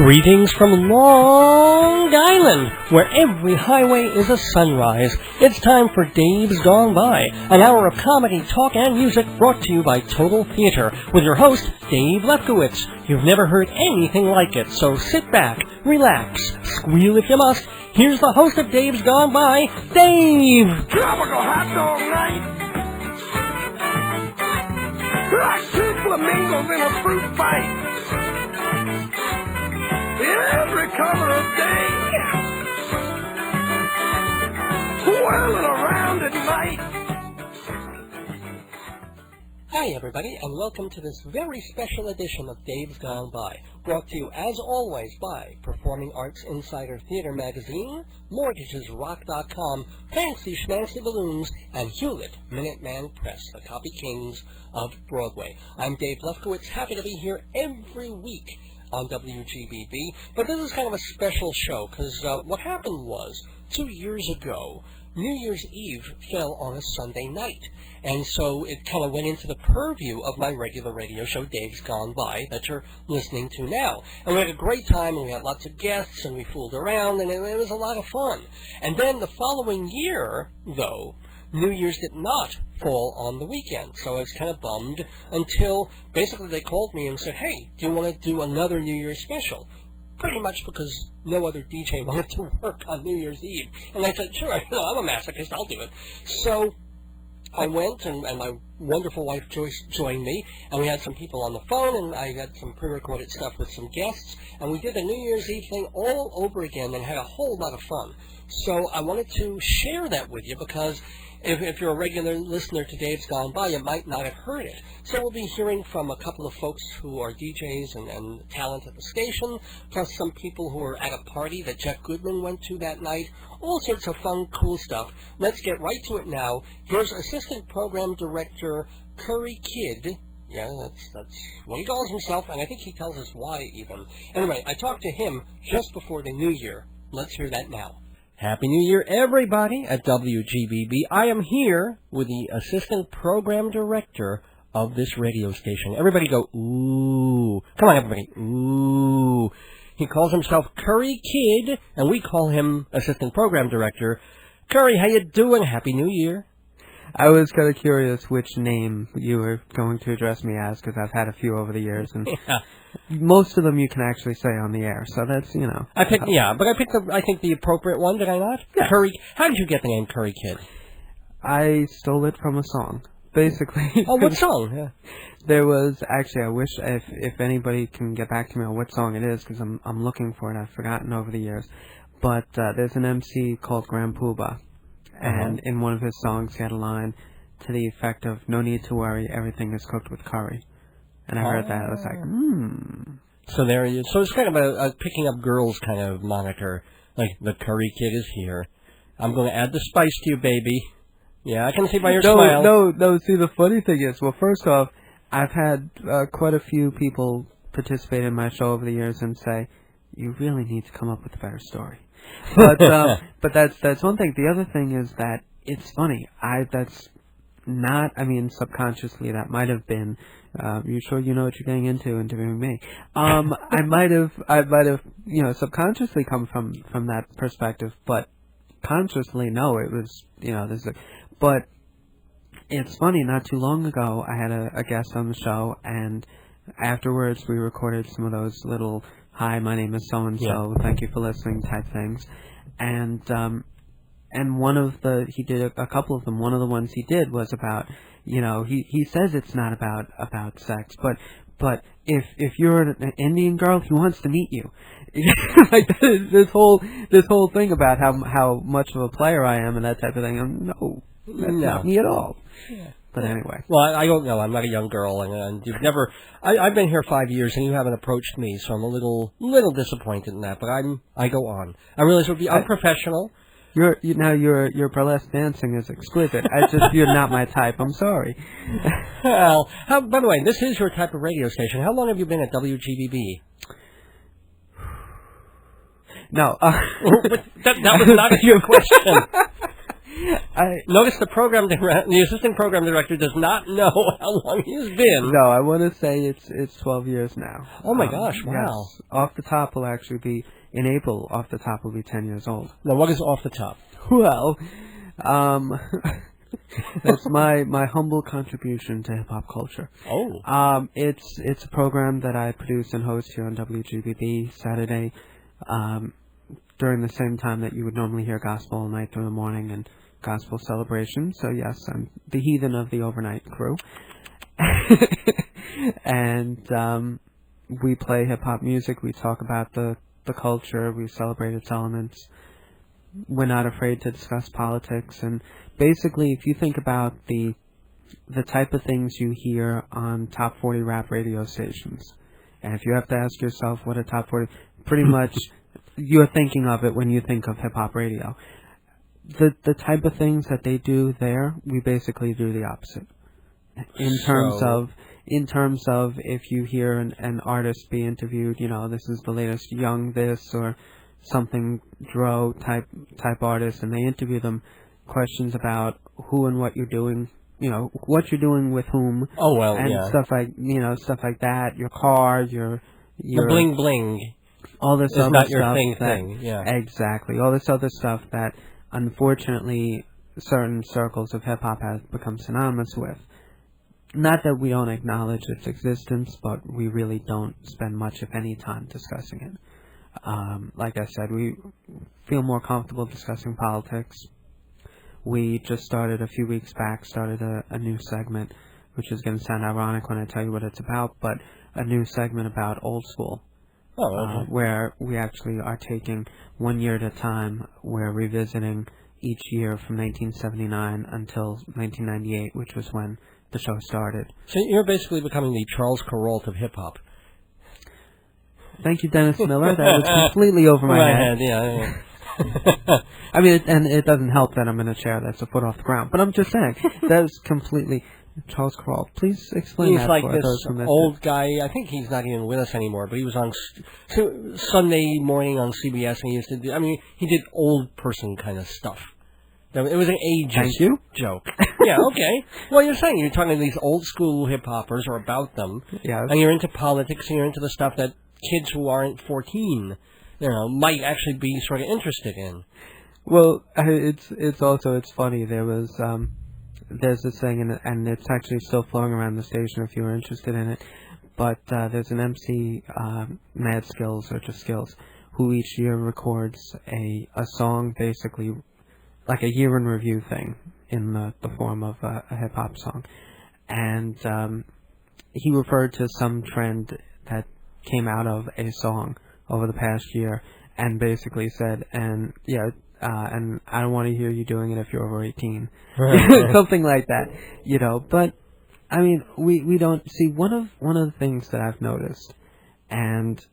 Greetings from Long Island, where every highway is a sunrise. It's time for Dave's Gone By, an hour of comedy, talk, and music brought to you by Total Theater, with your host, Dave Lefkowitz. You've never heard anything like it, so sit back, relax, squeal if you must. Here's the host of Dave's Gone By, Dave! Tropical hot dog night! Like two flamingos in a fruit fight! Every color of day, whirling around at night. Hi everybody, and welcome to this very special edition of Dave's Gone By, brought to you as always by Performing Arts Insider Theater Magazine, MortgagesRock.com, Fancy Schmancy Balloons, and Hewlett Minuteman Press, the copy kings of Broadway. I'm Dave Lefkowitz, happy to be here every week on WGBB, but this is kind of a special show, because what happened was, 2 years ago, New Year's Eve fell on a Sunday night, and so it kind of went into the purview of my regular radio show, Dave's Gone By, that you're listening to now. And we had a great time, and we had lots of guests, and we fooled around, and it was a lot of fun. And then the following year, though, New Year's did not fall on the weekend, so I was kind of bummed until basically they called me and said, hey, do you want to do another New Year's special? Pretty much because no other DJ wanted to work on New Year's Eve. And I said, sure, I'm a masochist, I'll do it. So I went, and my wonderful wife Joyce joined me, and we had some people on the phone, and I had some pre-recorded stuff with some guests, and we did the New Year's Eve thing all over again and had a whole lot of fun. So I wanted to share that with you because if you're a regular listener to Dave's Gone By, you might not have heard it. So we'll be hearing from a couple of folks who are DJs and talent at the station, plus some people who are at a party that Jeff Goodman went to that night. All sorts of fun, cool stuff. Let's get right to it now. Here's Assistant Program Director Cory Kidd. Yeah, that's what he calls himself, and I think he tells us why even. Anyway, I talked to him just before the New Year. Let's hear that now. Happy New Year, everybody, at WGBB. I am here with the Assistant Program Director of this radio station. Everybody go, ooh. Come on, everybody. Ooh. He calls himself Cory Kidd, and we call him Assistant Program Director. Cory, how you doing? Happy New Year. I was kind of curious which name you were going to address me as, because I've had a few over the years, and most of them you can actually say on the air, so that's, you know. I picked I think the appropriate one, did I not? Yeah. Cory, how did you get the name Cory Kidd? I stole it from a song, basically. Oh, what song? Yeah. There was, actually, I wish if anybody can get back to me on what song it is, because I'm looking for it, I've forgotten over the years, but there's an MC called Grand Poobah. And in one of his songs, he had a line to the effect of, no need to worry, everything is cooked with curry. And I heard that, I was like, So there you go. So it's kind of a picking up girls kind of moniker. Like, the Cory Kidd is here. I'm going to add the spice to you, baby. Yeah, I can see by your smile. No, see, the funny thing is, well, first off, I've had quite a few people participate in my show over the years and say, you really need to come up with a better story. But that's one thing. The other thing is that it's funny. Subconsciously that might have been. You sure you know what you're getting into interviewing me? I might have, subconsciously come from that perspective, but consciously, no. It was, but it's funny. Not too long ago, I had a guest on the show, and afterwards we recorded some of those little, hi, my name is so-and-so, thank you for listening type things. And he did a couple of them. One of the ones he did was about, he says it's not about sex, but if you're an Indian girl, he wants to meet you. Like this whole thing about how much of a player I am and that type of thing. That's not me at all. Yeah. But anyway. Well, I don't know. I'm not a young girl, and you've never. I've been here 5 years, and you haven't approached me, so I'm a little disappointed in that. But I go on. I realize it would be unprofessional. Your burlesque dancing is exquisite. You're not my type. I'm sorry. Well, by the way, this is your type of radio station. How long have you been at WGBB? No. That was not a good question. Notice the assistant program director does not know how long he's been. No, I want to say it's 12 years now. Oh my gosh! Wow. Yes, off the top will actually be in April. Off the top will be 10 years old. Now, what is off the top? Well, that's my humble contribution to hip hop culture. Oh. It's a program that I produce and host here on WGBB Saturday. During the same time that you would normally hear gospel all night through the morning and gospel celebration. So yes, I'm the heathen of the overnight crew. And we play hip-hop music. We talk about the culture. We celebrate its elements. We're not afraid to discuss politics. And basically, if you think about the type of things you hear on top 40 rap radio stations, and if you have to ask yourself what a top 40... pretty much... you're thinking of it when you think of hip-hop radio. The type of things that they do there, we basically do the opposite. In terms of if you hear an artist be interviewed, this is the latest Young this or something Dro type artist, and they interview them, questions about who and what you're doing, what you're doing with whom. Oh, well, and yeah. stuff like that, your car, your the bling bling. All this other not your stuff thing, yeah. Exactly. All this other stuff that, unfortunately, certain circles of hip-hop have become synonymous with. Not that we don't acknowledge its existence, but we really don't spend much, if any, time discussing it. Like I said, we feel more comfortable discussing politics. We just started, a few weeks back, a new segment, which is going to sound ironic when I tell you what it's about, but a new segment about old school. Oh, okay. Where we actually are taking 1 year at a time. We're revisiting each year from 1979 until 1998, which was when the show started. So you're basically becoming the Charles Kuralt of hip-hop. Thank you, Dennis Miller. That was completely over my head. Yeah. I mean, and it doesn't help that I'm in a chair that's a foot off the ground. But I'm just saying, that was completely... Charles Kuralt, please explain that. He's like this old guy. I think he's not even with us anymore, but he was on Sunday morning on CBS, and he used to do, he did old person kind of stuff. It was an ageist joke. Yeah, okay. Well, you're talking to these old school hip-hoppers or about them, yes. And you're into politics, and you're into the stuff that kids who aren't 14, might actually be sort of interested in. Well, it's funny. There's this thing, and it's actually still flowing around the station if you were interested in it, but there's an MC, Mad Skills, or just Skills, who each year records a song, basically like a year in review thing, in the form of a hip-hop song. And he referred to some trend that came out of a song over the past year, and basically said, and I don't want to hear you doing it if you're over 18. Something like that, But, we don't see one of the things that I've noticed, and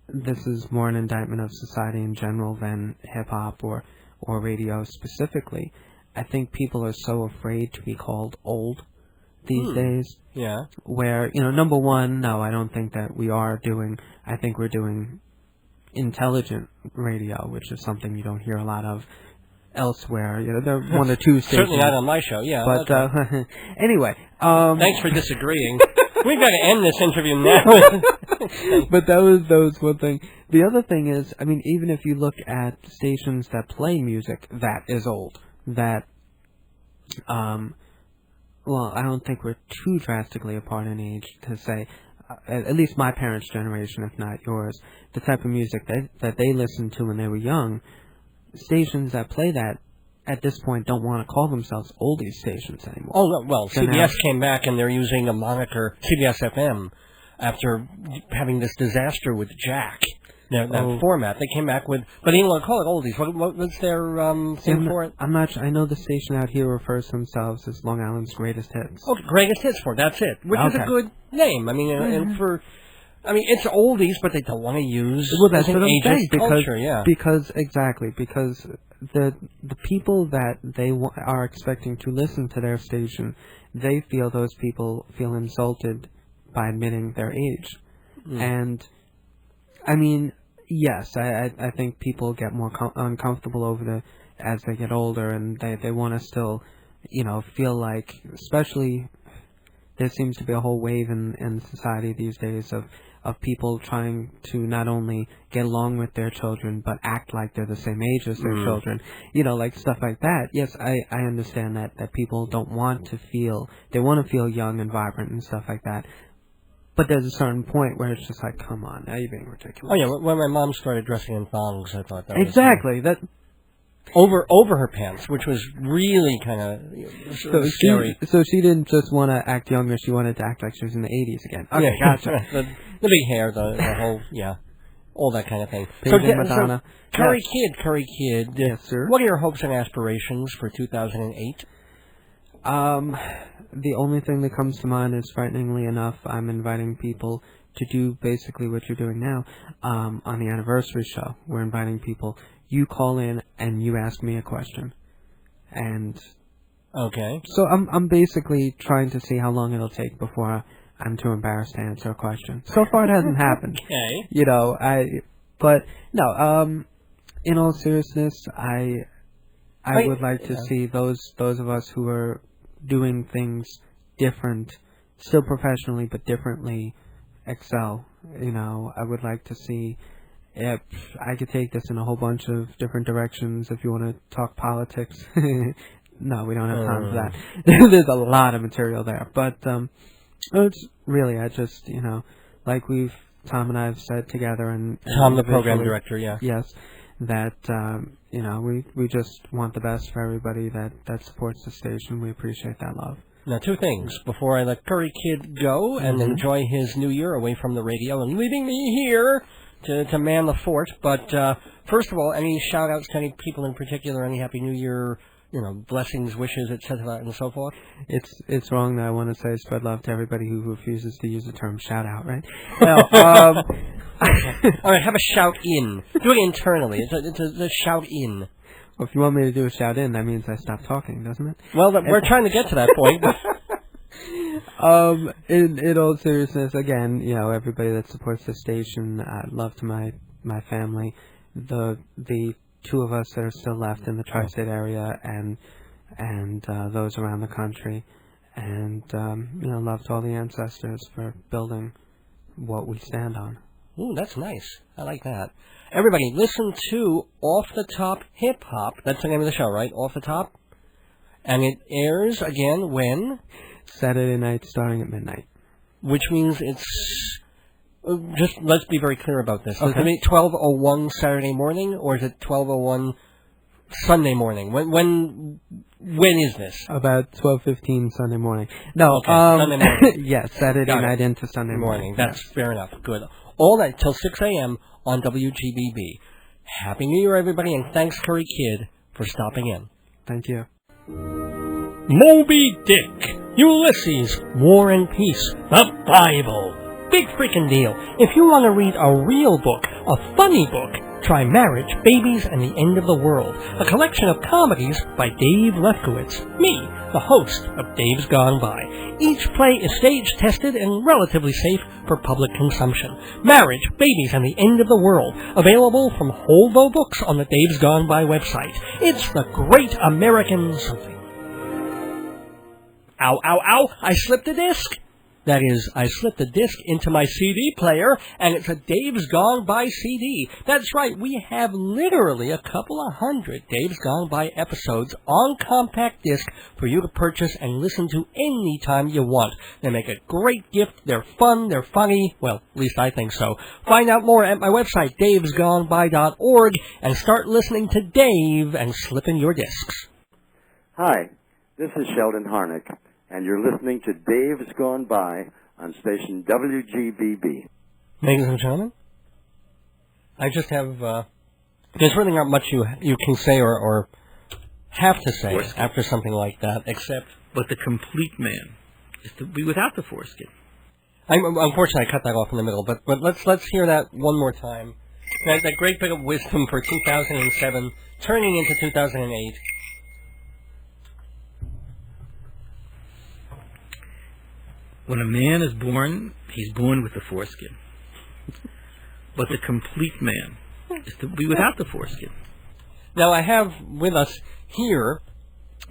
this is more an indictment of society in general than hip-hop or radio specifically. I think people are so afraid to be called old these days. Yeah. Where, number one, no, I don't think that we are doing, I think we're doing intelligent radio, which is something you don't hear a lot of elsewhere. There are one or two stations. Certainly not on my show, yeah. But, okay. Anyway. Thanks for disagreeing. We've got to end this interview now. But that was one thing. The other thing is, even if you look at stations that play music that is old, that, well, I don't think we're too drastically apart in age to say, at least my parents' generation, if not yours, the type of music that they listened to when they were young, stations that play that at this point don't want to call themselves oldies stations anymore. Oh, well, CBS came back and they're using a moniker, CBS FM, after having this disaster with Jack. That format they came back with, but they didn't want to call it oldies. What's their thing for it? I'm not sure. I know the station out here refers to themselves as Long Island's Greatest Hits. Oh, Greatest Hits for it. That's it. Which is a good name. And it's oldies, but they don't want to use that's what I'm saying, culture. Yeah, because the people that they are expecting to listen to their station, they feel those people feel insulted by admitting their age, and yes, I think people get more uncomfortable over the as they get older, and they want to still, feel like, especially there seems to be a whole wave in society these days of people trying to not only get along with their children, but act like they're the same age as their children, like stuff like that. Yes, I understand that people don't want to feel, they want to feel young and vibrant and stuff like that. But there's a certain point where it's just like, come on, now you're being ridiculous. Oh, yeah, when my mom started dressing in thongs, I thought that exactly, was... Over her pants, which was really kind of scary. So she didn't just want to act younger, she wanted to act like she was in the 80s again. Okay, gotcha. the big hair, the whole, all that kind of thing. Madonna. Cory Kid. Yes, sir. What are your hopes and aspirations for 2008? The only thing that comes to mind is, frighteningly enough, I'm inviting people to do basically what you're doing now on the anniversary show. We're inviting people. You call in and you ask me a question, and okay. So I'm basically trying to see how long it'll take before I'm too embarrassed to answer a question. So far, it hasn't happened. Okay. But no. In all seriousness, I would like to see those of us who are doing things different, still professionally but differently, excel. I would like to see. Yep, I could take this in a whole bunch of different directions if you want to talk politics. No, we don't have time for that. There's a lot of material there. But it's really, I just, like Tom and I have said together, and Tom, the program director, yeah. Yes, that, we just want the best for everybody that supports the station. We appreciate that love. Now, two things before I let Cory Kid go and enjoy his new year away from the radio and leaving me here to man the fort. But first of all, any shout-outs to any people in particular, any Happy New Year, blessings, wishes, etc., and so forth? It's wrong that I want to say spread love to everybody who refuses to use the term shout-out, right? Now, all right, have a shout-in. Do it internally. It's a shout-in. Well, if you want me to do a shout-in, that means I stop talking, doesn't it? Well, we're trying to get to that point. In all seriousness, again, everybody that supports the station, love to my family, the two of us that are still left in the tri-state area, and those around the country, and love to all the ancestors for building what we stand on. Ooh, that's nice. I like that. Everybody, listen to Off the Top Hip Hop. That's the name of the show, right? Off the Top? And it airs again when? Saturday night starting at midnight. Which means it's... Just let's be very clear about this. Okay. Is it 12:01 Saturday morning, or is it 12:01 Sunday morning? When is this? About 12:15 Sunday morning. No, okay, Sunday morning. Yes, Saturday night into Sunday morning. That's fair enough. Good. All that till 6 a.m. on WGBB. Happy New Year, everybody, and thanks, Cory Kid, for stopping in. Thank you. Moby Dick, Ulysses, War and Peace, the Bible. Big freaking deal. If you want to read a real book, a funny book, try Marriage, Babies, and the End of the World, a collection of comedies by Dave Lefkowitz, me, the host of Dave's Gone By. Each play is stage-tested and relatively safe for public consumption. Marriage, Babies, and the End of the World, available from Holdo Books on the Dave's Gone By website. It's the great American something. Ow, ow, ow, I slipped a disc. That is, I slipped a disc into my CD player, and it's a Dave's Gone By CD. That's right, we have literally a couple of hundred Dave's Gone By episodes on compact disc for you to purchase and listen to any time you want. They make a great gift, they're fun, they're funny, well, at least I think so. Find out more at my website, davesgoneby.org, and start listening to Dave and slipping your discs. Hi, this is Sheldon Harnick, and you're listening to Dave's Gone By on station WGBB. Ladies and gentlemen, I just have, there's really not much you can say or have to say after something like that, except... But the complete man is to be without the foreskin. Unfortunately, I cut that off in the middle, but let's hear that one more time. That great bit of wisdom for 2007, turning into 2008. When a man is born, he's born with the foreskin. But the complete man is to be without the foreskin. Now, I have with us here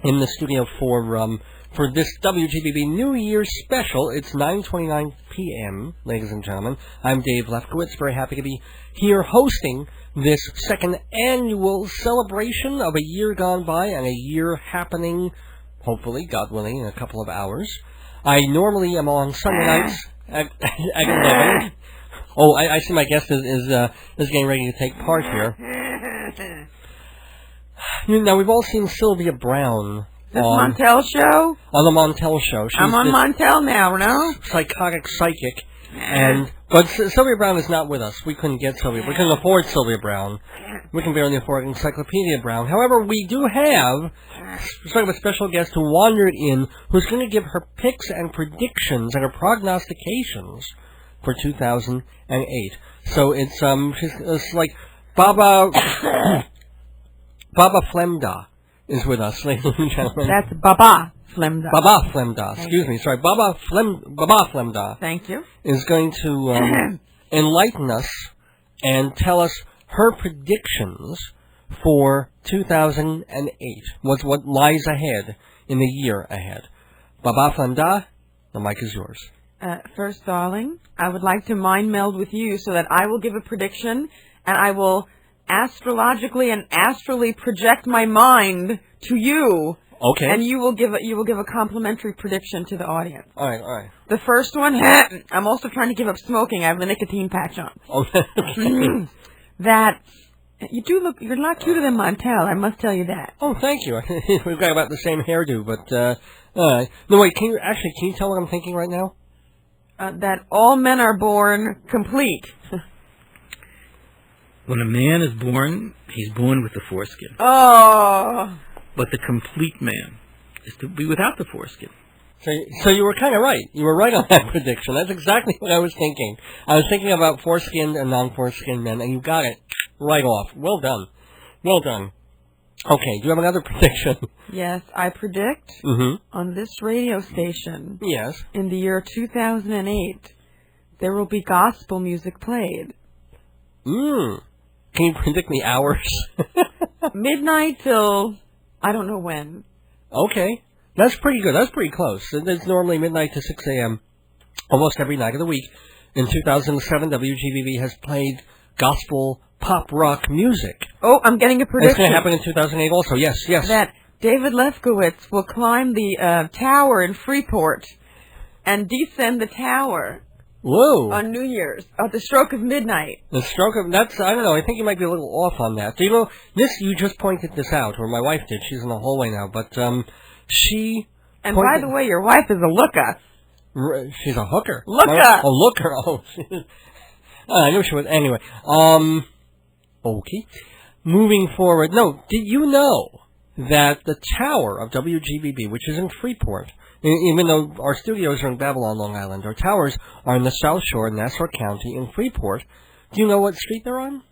in the studio for this WGBB New Year's special. It's 9:29 p.m., ladies and gentlemen. I'm Dave Lefkowitz, very happy to be here hosting this second annual celebration of a year gone by and a year happening, hopefully, God willing, in a couple of hours. I normally am on Sunday nights at 11. Oh, I see my guest is getting ready to take part here. Now, we've all seen Sylvia Brown This Montel show? On the Montel show. She's I'm on Montel now, no? Psychotic psychic. But Sylvia Brown is not with us. We couldn't get Sylvia. We couldn't afford Sylvia Brown. We can barely afford Encyclopedia Brown. However, we do have sort of a special guest who wandered in, who's going to give her picks and predictions and her prognostications for 2008. So it's like Baba Flemda is with us, ladies and gentlemen. That's Baba Flemda. Baba Flemda, excuse me. Sorry, Baba Flemda. Thank you. Is going to enlighten us and tell us her predictions for 2008. What lies ahead in the year ahead. Baba Flemda, the mic is yours. First, darling, I would like to mind meld with you so that I will give a prediction and I will astrologically and astrally project my mind to you. Okay. And you will give a complimentary prediction to the audience. All right. The first one, I'm also trying to give up smoking. I have the nicotine patch on. Okay. That you're a lot cuter than Montel. I must tell you that. Oh, thank you. We've got about the same hairdo, but no, wait. Can you tell what I'm thinking right now? That all men are born complete. When a man is born, he's born with the foreskin. Oh. But the complete man is to be without the foreskin. So you were kind of right. You were right on that prediction. That's exactly what I was thinking. I was thinking about foreskinned and non-foreskinned men, and you got it right off. Well done. Well done. Okay, do you have another prediction? Yes, I predict on this radio station in the year 2008, there will be gospel music played. Can you predict the hours? Midnight till I don't know when. Okay. That's pretty good. That's pretty close. It's normally midnight to 6 a.m. almost every night of the week. In 2007, WGBB has played gospel pop rock music. Oh, I'm getting a prediction. It's going to happen in 2008 also. Yes. That David Lefkowitz will climb the tower in Freeport and descend the tower. Whoa. On New Year's, at the stroke of midnight. The stroke of, I don't know, I think you might be a little off on that. Do you know, you just pointed this out, or my wife did, she's in the hallway now, but, she... And by the way, your wife is a looker. She's a hooker. Looker! A looker, I knew she was, anyway. Okay. Moving forward, did you know that the tower of WGBB, which is in Freeport, even though our studios are in Babylon, Long Island, our towers are in the South Shore, Nassau County, in Freeport. Do you know what street they're on?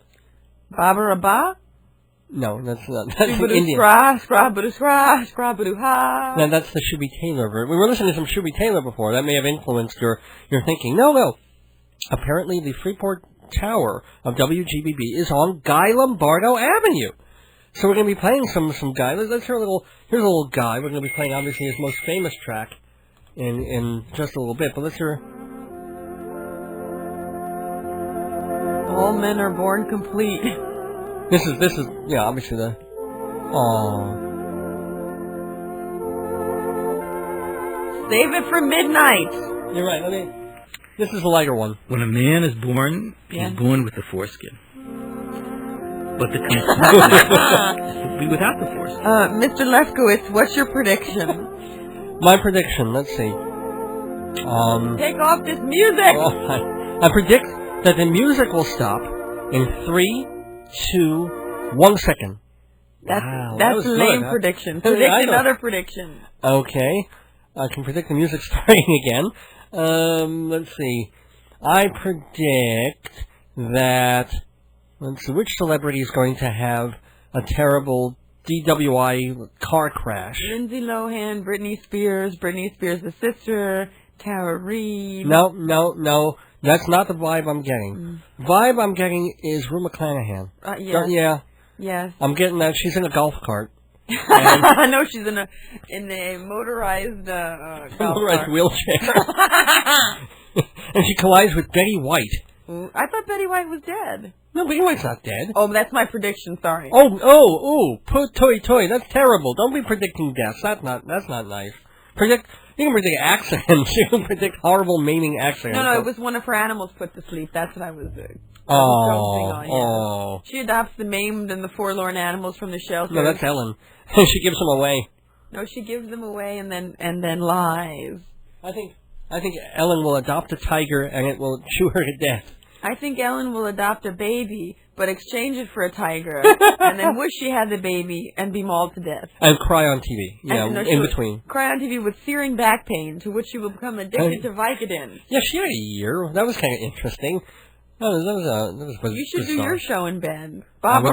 Baba? No, that's not. That's Indian. No, that's the Shuby Taylor version. We were listening to some Shuby Taylor before. That may have influenced your thinking. No. Apparently, the Freeport Tower of WGBB is on Guy Lombardo Avenue. So we're going to be playing some Guy. Let's hear here's a little Guy. We're going to be playing, obviously, his most famous track in just a little bit. But let's hear... All men are born complete. This is, obviously the... Aww. Save it for midnight. You're right. This is the lighter one. When a man is born, he's born with the foreskin. But the complete man is to be without the foreskin. Mr. Lefkowitz, what's your prediction? My prediction, let's see. Take off this music! I predict that the music will stop in 3, 2, 1 second. That's a lame prediction. Predict another prediction. Okay. I can predict the music starting again. Let's see. I predict that... Let's see, which celebrity is going to have a terrible DWI car crash? Lindsay Lohan, Britney Spears the sister, Tara Reid. No. That's not the vibe I'm getting. Vibe I'm getting is Rue McClanahan. Yeah. Yeah. Yes. I'm getting that. She's in a golf cart. I know she's in a motorized golf cart. Wheelchair. And she collides with Betty White. I thought Betty White was dead. No, Betty White's not dead. Oh, that's my prediction. Sorry. Toy. That's terrible. Don't be predicting deaths. That's not nice. You can predict accidents. You can predict horrible, maiming accidents. No, it was one of her animals put to sleep. That's what I was focusing on. She adopts the maimed and the forlorn animals from the shelter. No, that's Ellen. She gives them away. No, she gives them away and then lies. I think Ellen will adopt a tiger and it will chew her to death. I think Ellen will adopt a baby, but exchange it for a tiger, and then wish she had the baby and be mauled to death. And cry on TV, in between. Cry on TV with searing back pain, to which she will become addicted to Vicodin. Yeah, she had a year. That was kind of interesting. That was you should do bizarre. your show in bed. Baba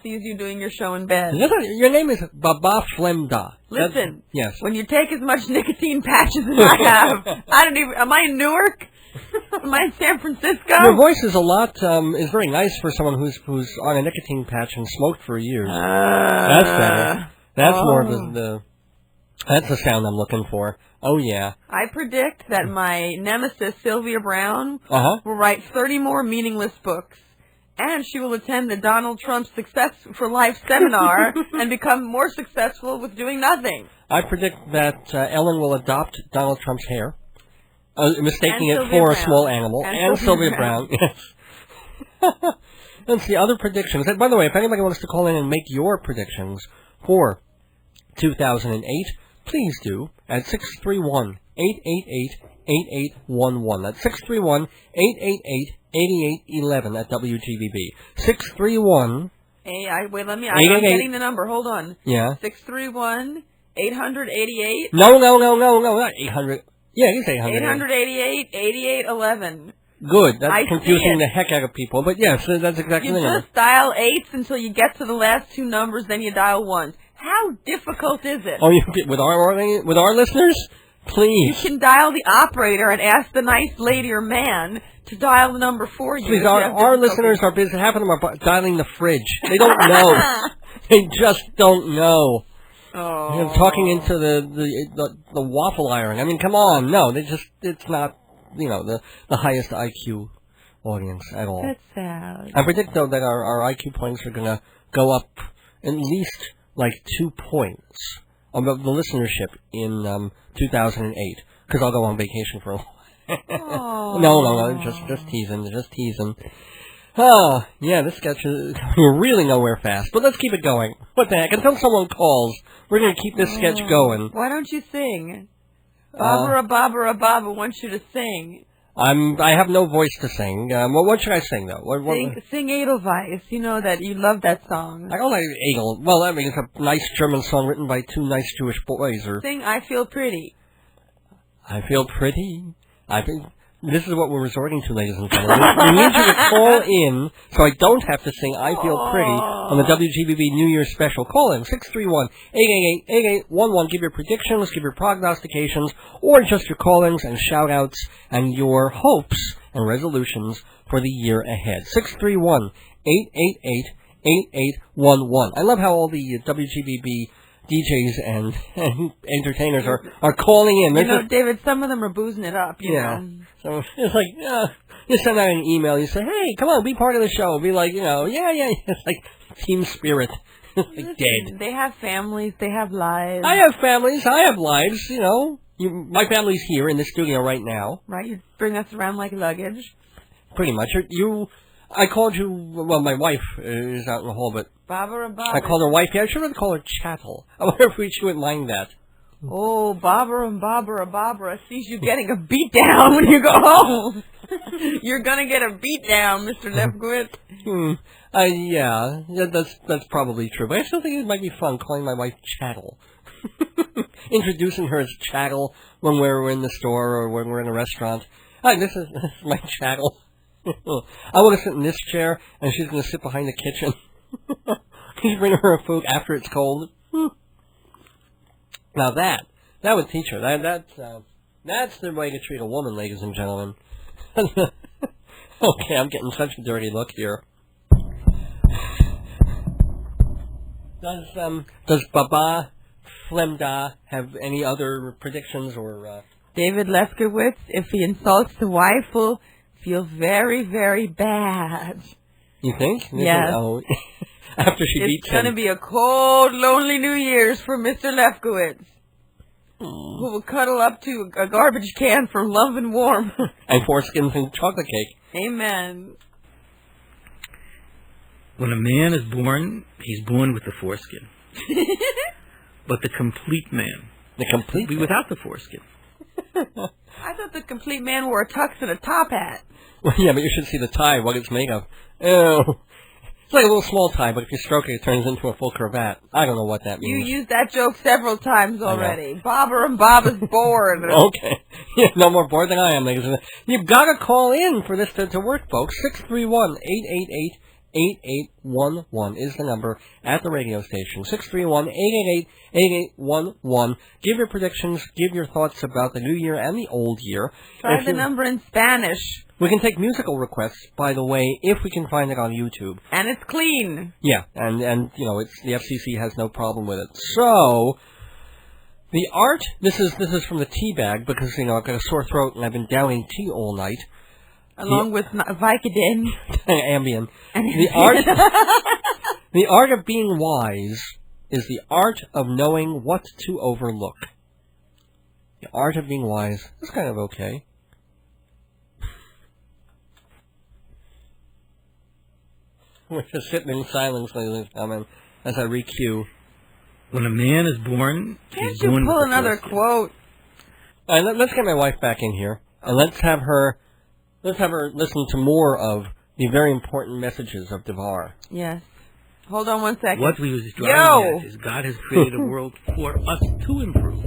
sees you doing your show in bed. Your name is Baba Flemda. Listen, yes. When you take as much nicotine patches as I have, am I in Newark? Am I in San Francisco? Your voice is is very nice for someone who's on a nicotine patch and smoked for years. That's better. That's more of that's the sound I'm looking for. Oh, yeah. I predict that my nemesis, Sylvia Brown, will write 30 more meaningless books. And she will attend the Donald Trump Success for Life seminar and become more successful with doing nothing. I predict that Ellen will adopt Donald Trump's hair, mistaking it Sylvia for Brown. a small animal. And Sylvia Brown. Yes. Let's see, other predictions. And by the way, if anybody wants to call in and make your predictions for 2008, please do at 631-888-8811. That's 631-888-8811 at WGBB. 631... I'm getting the number. Hold on. Yeah. 631-888... No, not 800. Yeah, you say 800. 888-8811. Good. That's confusing the heck out of people. But yes, that's exactly the number. You just dial 8s until you get to the last two numbers, then you dial 1s. How difficult is it? Oh, with our listeners? Please. You can dial the operator and ask the nice lady or man to dial the number for you. Please, our listeners are busy. Half of them are dialing the fridge. They don't know. They just don't know. Oh. You're talking into the waffle iron. I mean, come on. No, it's not, the highest IQ audience at all. That's sad. I predict, though, that our IQ points are going to go up at least, 2 points of the listenership in 2008, because I'll go on vacation for a while. No, just teasing. Oh, yeah, this sketch is really nowhere fast, but let's keep it going. What the heck? Until someone calls, we're going to keep this sketch going. Why don't you sing? Baba wants you to sing. I have no voice to sing. What should I sing, though? Sing Edelweiss. You know that you love that song. I don't like Egel. Well, I mean, it's a nice German song written by two nice Jewish boys. Sing I Feel Pretty. I feel pretty. This is what we're resorting to, ladies and gentlemen. We need you to call in so I don't have to sing I Feel Pretty on the WGBB New Year's special. Call in 631-888-8811. Give your predictions, give your prognostications, or just your call-ins and shout-outs and your hopes and resolutions for the year ahead. 631-888-8811. I love how all the WGBB DJs and entertainers are calling in. David, some of them are boozing it up, you know. So it's like, you send out an email, you say, hey, come on, be part of the show. Be like, yeah. It's like team spirit. Like dead. They have families, they have lives. I have families, I have lives, my family's here in the studio right now. Right, you bring us around like luggage. Pretty much. I called you, well, my wife is out in the hall, but Baba. I called her wife. Yeah, I should have called her chattel. I wonder if she would mind that. Oh, Barbara sees you getting a beat down when you go home. You're gonna get a beat down, Mr. Lefkowitz. Yeah, that's probably true. But I still think it might be fun calling my wife chattel. Introducing her as chattel when we're in the store or when we're in a restaurant. Hi, this is my chattel. I want to sit in this chair, and she's going to sit behind the kitchen. He's bringing her her food after it's cold. Now that would teach her. That's the way to treat a woman, ladies and gentlemen. Okay, I'm getting such a dirty look here. Does Baba Flemda have any other predictions or? David Lefkowitz, if he insults the wife, will feel very, very bad. You think? Yes. Oh, after she beats him. It's going to be a cold, lonely New Year's for Mr. Lefkowitz, who will cuddle up to a garbage can for love and warmth. And foreskins and chocolate cake. Amen. When a man is born, he's born with the foreskin. But the complete man. The complete be without the foreskin. I thought the complete man wore a tux and a top hat. Well, yeah, but you should see the tie, what it's made of. Ew. It's like a little small tie, but if you stroke it, it turns into a full cravat. I don't know what that means. You used that joke several times already. Bobber and Bob is bored. Okay. You're no more bored than I am, ladies and gentlemen. You've got to call in for this to work, folks. 631-888-8811 is the number at the radio station. 631-888-8811. Give your predictions, give your thoughts about the new year and the old year. Try the number in Spanish. We can take musical requests, by the way, if we can find it on YouTube. And it's clean. Yeah, and you know, it's the FCC has no problem with it. So, the art, this is from the tea bag, because, you know, I've got a sore throat and I've been downing tea all night. Along with Vicodin. Ambien. The art of being wise is the art of knowing what to overlook. The art of being wise is kind of okay. We're just sitting in silence, ladies and gentlemen, as I re-cue. When a man is born, Can't you pull another quote? All right, let's get my wife back in here, and let's have her listen to more of the very important messages of Devar. Yes. Hold on one second. What we was driving at is God has created a world for us to improve.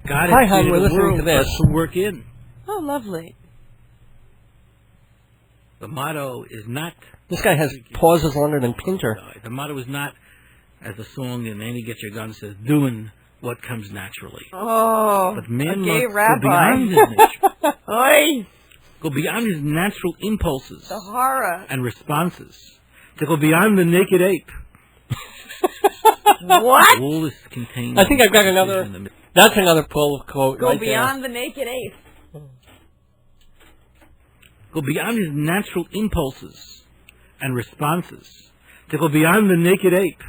God has created a world for us to work in. Oh, lovely. The motto is not... This guy has pauses longer than Pinter. The motto is not, as the song in Annie Get Your Gun says, doing what comes naturally. Oh, but man a gay must rabbi. go beyond his nature. Oy. Go beyond his natural impulses. The horror. And responses. To go beyond the naked ape. What? All is contained. I think I've got another... That's another pull quote Go right beyond there. the naked ape. Go beyond his natural impulses and responses. To go beyond the naked ape.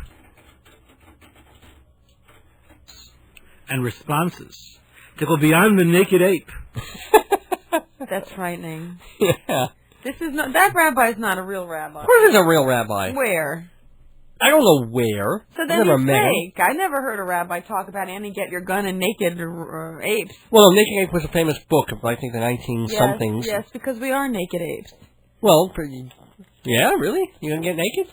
And responses. To go beyond the naked ape. That's frightening. Yeah. That rabbi's not a real rabbi. Where is a real rabbi? Where? I don't know where. So then he's fake. I never heard a rabbi talk about Annie Get Your Gun and naked apes. Well, Naked Ape was a famous book of, I think, the 19-somethings. Yes, because we are naked apes. Well, yeah, really? You gonna get naked?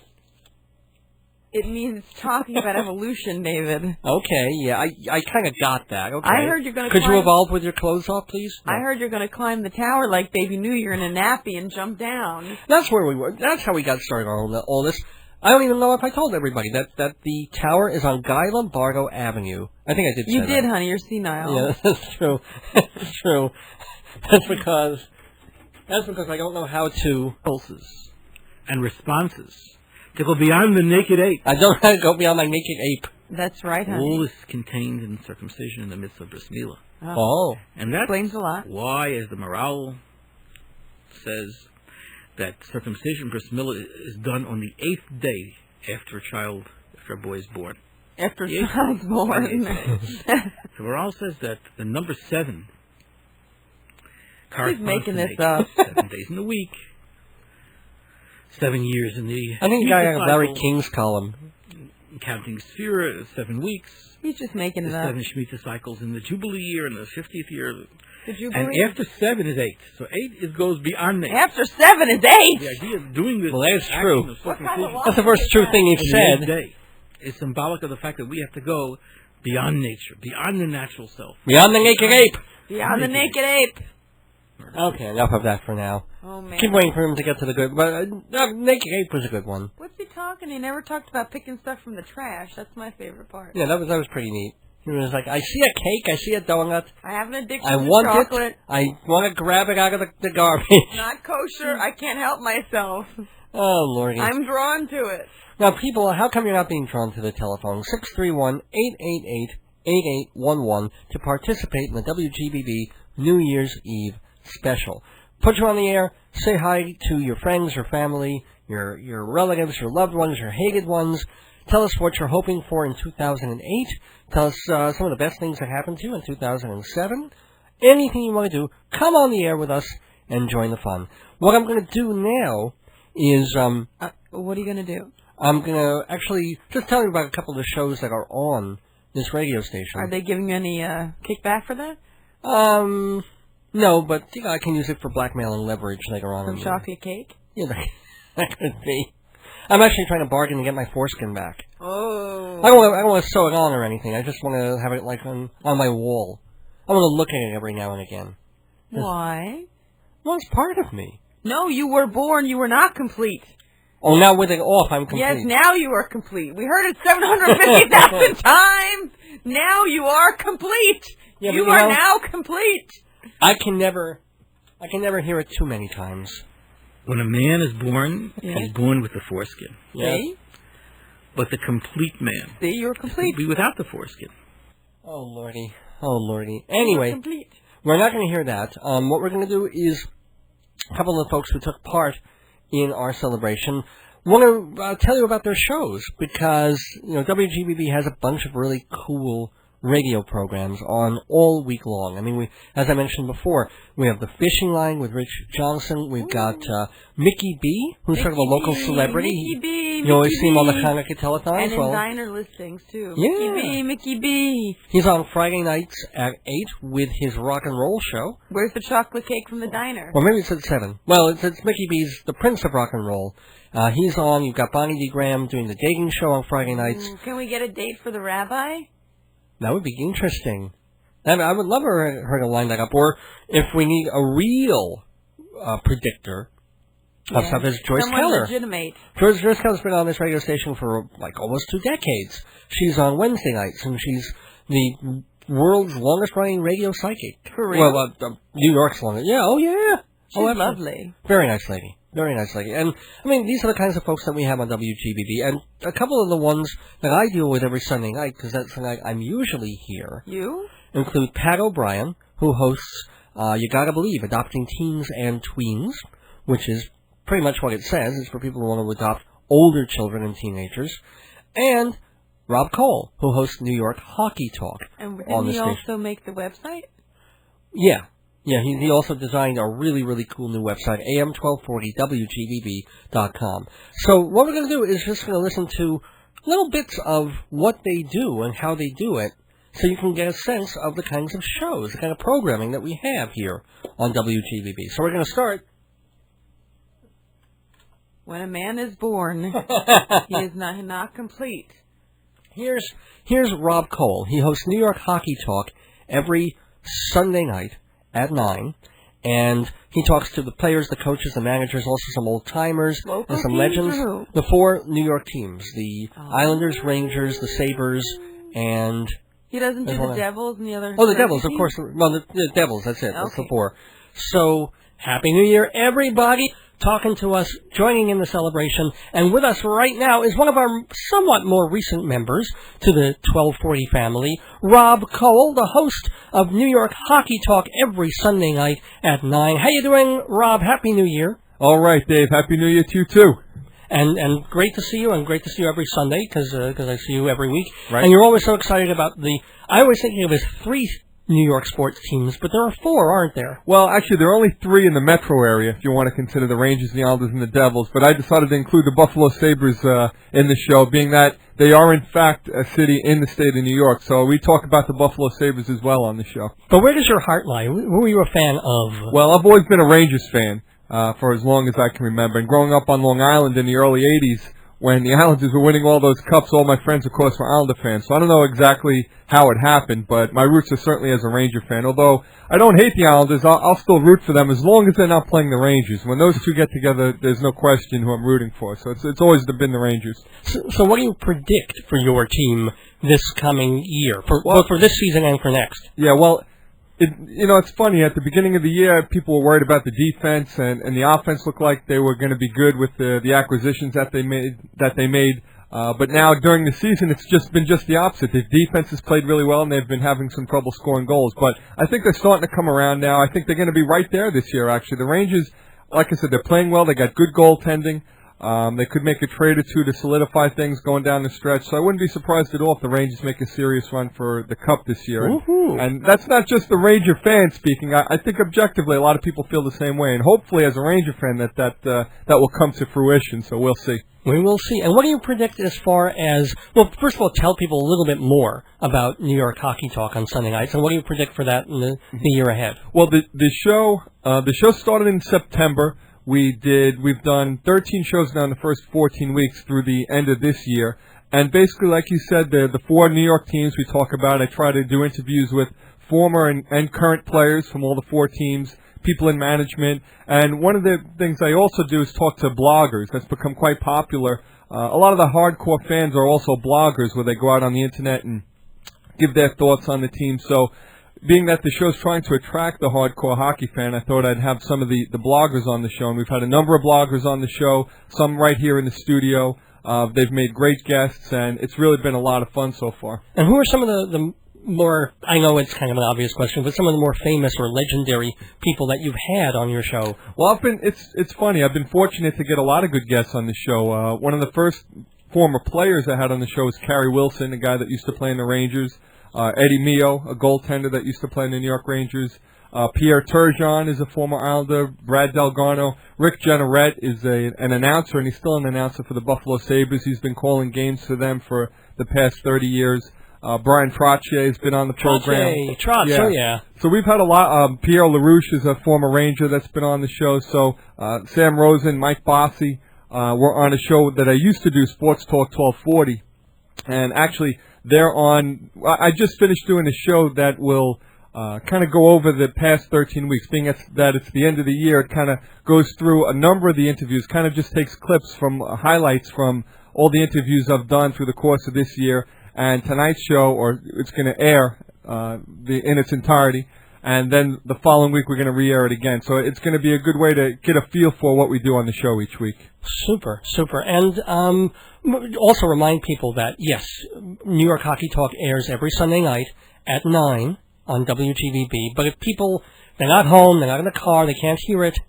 It means talking about evolution, David. Okay, yeah, I kind of got that. Okay. I heard you're going to Could you evolve with your clothes off, please? No. I heard you're going to climb the tower like Baby New Year in a nappy and jump down. That's where we were. That's how we got started on all this. I don't even know if I told everybody that the tower is on Guy Lombardo Avenue. I think I did say You that. did, honey. You're senile. Yeah, that's true. That's true. That's because I don't know how to... Impulses and responses. To go beyond the naked ape. I don't know how to go beyond my naked ape. That's right, honey. All is contained in circumcision in the midst of bris milah. Oh. And that explains a lot. Why, as the morale says, that circumcision bris milah is done on the 8th day after a boy is born. After a child's born. So morale says that the number 7 He's making this up. 7 days in the week. 7 years in the... I think the guy had a Larry King's column. Counting Sphira, 7 weeks. He's just making it up. 7 Shemitah cycles in the Jubilee year and the 50th year. The Jubilee? And after 7 is 8. So 8 goes beyond 8. After 7 is 8? The idea of doing this... Well, that is true. That's the first true thing you've said. Day is symbolic of the fact that we have to go beyond nature, beyond the natural self. Beyond the naked ape. Beyond the naked ape. Okay, enough of that for now. Oh, man. Keep waiting for him to get to the good... But Naked Ape was a good one. What's he talking? He never talked about picking stuff from the trash. That's my favorite part. Yeah, that was pretty neat. He was like, I see a cake, I see a donut. I have an addiction I to want chocolate. it. I want to grab it out of the garbage. Not kosher. I can't help myself. Oh, Lordy. I'm drawn to it. Now, people, how come you're not being drawn to the telephone? 631-888-8811 to participate in the WGBB New Year's Eve special. Put you on the air, say hi to your friends, your family, your relatives, your loved ones, your hated ones. Tell us what you're hoping for in 2008. Tell us some of the best things that happened to you in 2007. Anything you want to do, come on the air with us and join the fun. What I'm going to do now is... what are you going to do? I'm going to actually just tell you about a couple of the shows that are on this radio station. Are they giving you any kickback for that? No, but I can use it for blackmail and leverage later on. Some chocolate cake? Yeah, that could be. I'm actually trying to bargain to get my foreskin back. Oh. I don't want to sew it on or anything. I just want to have it like on my wall. I want to look at it every now and again. Why? Well, it's part of me. No, you were born. You were not complete. Oh, now with it off, I'm complete. Yes, now you are complete. We heard it 750,000 times. Now you are complete. Yeah, you are now complete. I can never hear it too many times. When a man is born, he's born with the foreskin. Yes. See? But the complete man. See, you're complete. Be without the foreskin. Oh, Lordy. Oh, Lordy. Anyway, complete. We're not going to hear that. What we're going to do is a couple of the folks who took part in our celebration want to tell you about their shows because, WGBB has a bunch of really cool radio programs on all week long. I mean, as I mentioned before, we have the Fishing Line with Rich Johnson. We've got Mickey B, who's sort of a local celebrity. Mickey B. You always see him on the Hanukkah telethon and as well. in diner listings, too. Yeah. Mickey B. He's on Friday nights at 8 with his rock and roll show. Where's the chocolate cake from the diner? Well, maybe it's at 7. Well, it's Mickey B's The Prince of Rock and Roll. He's on. You've got Bonnie D. Graham doing the dating show on Friday nights. Can we get a date for the rabbi? That would be interesting. I would love her to line that up. Or if we need a real predictor of stuff, is Joyce Keller. Legitimate. Joyce Keller's been on this radio station for almost 2 decades. She's on Wednesday nights, and she's the world's longest-running radio psychic. For real? Well, New York's longest. Yeah, oh yeah. She's lovely. Very nice lady. Very nice lady. And, these are the kinds of folks that we have on WGBB. And a couple of the ones that I deal with every Sunday night, because that's the night I'm usually here, include Pat O'Brien, who hosts You Gotta Believe, Adopting Teens and Tweens, which is pretty much what it says. It's for people who want to adopt older children and teenagers. And Rob Kowal, who hosts New York Hockey Talk and on the he station. also make the website? Yeah. Yeah, he also designed a really, really cool new website, am1240wgbb.com. So what we're going to do is just going to listen to little bits of what they do and how they do it so you can get a sense of the kinds of shows, the kind of programming that we have here on WGBB. So we're going to start. When a man is born, he is not complete. Here's Rob Kowal. He hosts New York Hockey Talk every Sunday night at 9, and he talks to the players, the coaches, the managers, also some old-timers, and some legends. The 4 New York teams, the Islanders, Rangers, the Sabres, and... He doesn't do the Devils and the other... Oh, the Devils, of course. Well, the Devils, that's it. Okay. That's the 4. So, Happy New Year, everybody! Talking to us, joining in the celebration, and with us right now is one of our somewhat more recent members to the 1240 family, Rob Kowal, the host of New York Hockey Talk every Sunday night at 9. How you doing, Rob? Happy New Year. All right, Dave. Happy New Year to you, too. And great to see you, and great to see you every Sunday, because I see you every week. Right. And you're always so excited about I always think of it as 3 New York sports teams, but there are 4, aren't there? Well, actually, there are only 3 in the metro area, if you want to consider the Rangers, the Islanders, and the Devils. But I decided to include the Buffalo Sabres in the show, being that they are, in fact, a city in the state of New York. So we talk about the Buffalo Sabres as well on the show. But where does your heart lie? Who are you a fan of? Well, I've always been a Rangers fan for as long as I can remember. And growing up on Long Island in the early 80s, when the Islanders were winning all those cups, all my friends, of course, were Islander fans. So I don't know exactly how it happened, but my roots are certainly as a Ranger fan. Although I don't hate the Islanders, I'll still root for them as long as they're not playing the Rangers. When those two get together, there's no question who I'm rooting for. So it's always been the Rangers. So what do you predict for your team this coming year, for this season and for next? Yeah, well, It's funny. At the beginning of the year, people were worried about the defense, and the offense looked like they were going to be good with the acquisitions that they made. But now during the season, it's been the opposite. The defense has played really well, and they've been having some trouble scoring goals. But I think they're starting to come around now. I think they're going to be right there this year, actually. The Rangers, like I said, they're playing well. They got good goaltending. They could make a trade or two to solidify things going down the stretch. So I wouldn't be surprised at all if the Rangers make a serious run for the Cup this year. And that's not just the Ranger fan speaking. I think objectively a lot of people feel the same way. And hopefully as a Ranger fan that will come to fruition. So we'll see. We will see. And what do you predict as far as, well, first of all, tell people a little bit more about New York Hockey Talk on Sunday nights, and what do you predict for that in the year ahead? Well, the show started in September. We've done 13 shows now in the first 14 weeks through the end of this year. And basically, like you said, the 4 New York teams we talk about, I try to do interviews with former and current players from all the 4 teams, people in management. And one of the things I also do is talk to bloggers. That's become quite popular. A lot of the hardcore fans are also bloggers, where they go out on the internet and give their thoughts on the team. So being that the show's trying to attract the hardcore hockey fan, I thought I'd have some of the bloggers on the show. And we've had a number of bloggers on the show, some right here in the studio. They've made great guests, and it's really been a lot of fun so far. And who are some of the more, I know it's kind of an obvious question, but some of the more famous or legendary people that you've had on your show? Well, it's funny. I've been fortunate to get a lot of good guests on the show. One of the first former players I had on the show was Carey Wilson, a guy that used to play in the Rangers. Eddie Mio, a goaltender that used to play in the New York Rangers. Pierre Turgeon is a former Islander. Brad Delgano. Rick Jeanneret is an announcer, and he's still an announcer for the Buffalo Sabres. He's been calling games for them for the past 30 years. Brian Trottier has been on the program. Yeah. So we've had a lot. Pierre LaRouche is a former Ranger that's been on the show. So Sam Rosen, Mike Bossy were on a show that I used to do, Sports Talk 1240. And actually, they're on. I just finished doing a show that will kind of go over the past 13 weeks. Being that it's the end of the year, it kind of goes through a number of the interviews, kind of just takes clips from highlights from all the interviews I've done through the course of this year. And tonight's show, or it's going to air in its entirety. And then the following week, we're going to re-air it again. So it's going to be a good way to get a feel for what we do on the show each week. Super. And also remind people that, yes, New York Hockey Talk airs every Sunday night at 9 on WGBB. But if people, they're not home, they're not in the car, they can't hear it,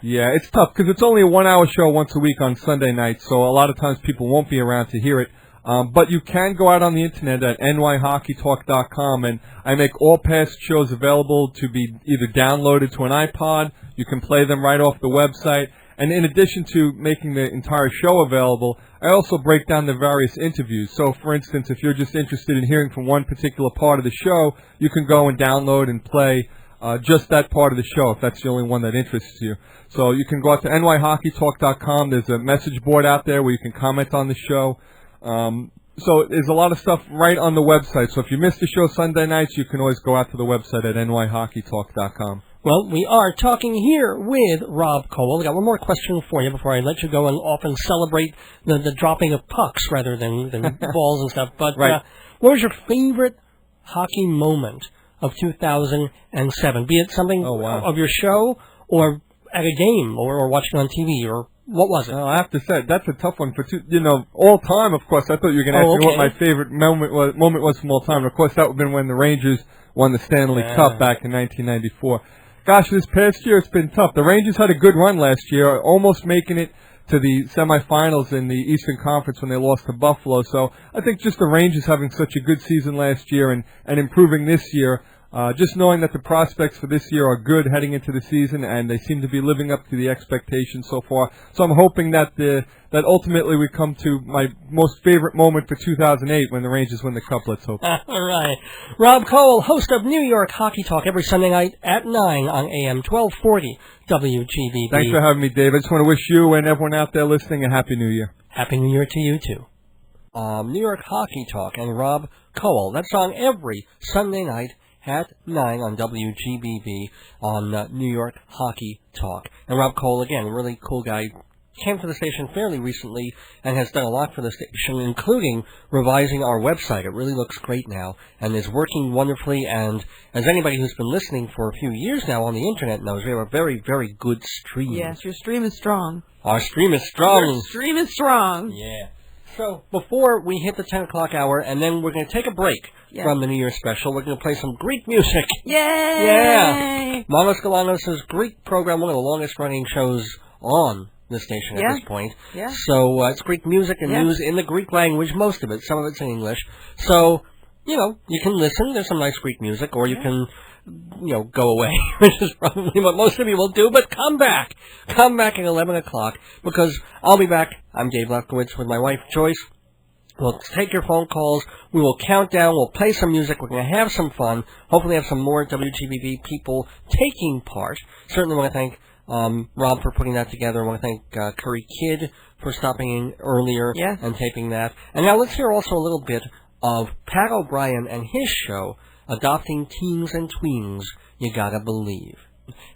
Yeah, it's tough because it's only a 1-hour show once a week on Sunday nights. So a lot of times people won't be around to hear it. But you can go out on the internet at nyhockeytalk.com, and I make all past shows available to be either downloaded to an iPod. You can play them right off the website. And in addition to making the entire show available, I also break down the various interviews. So, for instance, if you're just interested in hearing from one particular part of the show, you can go and download and play just that part of the show, if that's the only one that interests you. So you can go out to nyhockeytalk.com. There's a message board out there where you can comment on the show. So there's a lot of stuff right on the website. So if you missed the show Sunday nights, you can always go out to the website at nyhockeytalk.com. Well, we are talking here with Rob Kowal. I got one more question for you before I let you go and off and celebrate the dropping of pucks rather than balls and stuff. But right. What was your favorite hockey moment of 2007? Be it something of your show or at a game or watching on TV or... What was it? I have to say, that's a tough one for all time, of course. I thought you were going to ask me what my favorite moment was from all time. And of course, that would have been when the Rangers won the Stanley Cup back in 1994. Gosh, this past year it's been tough. The Rangers had a good run last year, almost making it to the semifinals in the Eastern Conference when they lost to Buffalo. So I think just the Rangers having such a good season last year and improving this year, just knowing that the prospects for this year are good heading into the season, and they seem to be living up to the expectations so far. So I'm hoping that that ultimately we come to my most favorite moment for 2008 when the Rangers win the Cup. Let's hope. All right. Rob Kowal, host of New York Hockey Talk every Sunday night at 9 on AM 1240 WGBB. Thanks for having me, Dave. I just want to wish you and everyone out there listening a Happy New Year. Happy New Year to you, too. New York Hockey Talk and Rob Kowal. That's on every Sunday night at 9 on WGBB on New York Hockey Talk. And Rob Kowal, again, really cool guy, came to the station fairly recently and has done a lot for the station, including revising our website. It really looks great now and is working wonderfully. And as anybody who's been listening for a few years now on the Internet knows, we have a very, very good stream. Yes, your stream is strong. Our stream is strong. Your stream is strong. Yeah. So, before we hit the 10 o'clock hour, and then we're going to take a break from the New Year special, we're going to play some Greek music. Yay! Yeah! Manos Galanos' Greek program, one of the longest-running shows on the station at this point. Yeah. So, it's Greek music and news in the Greek language, most of it. Some of it's in English. So, you can listen. There's some nice Greek music, or you can... go away, which is probably what most of you will do, but come back. Come back at 11 o'clock, because I'll be back. I'm Dave Lefkowitz with my wife, Joyce. We'll take your phone calls. We will count down. We'll play some music. We're going to have some fun. Hopefully have some more WGBB people taking part. Certainly want to thank Rob for putting that together. I want to thank Cory Kidd for stopping in earlier and taping that. And now let's hear also a little bit of Pat O'Brien and his show, Adopting Teens and Tweens, You Gotta Believe.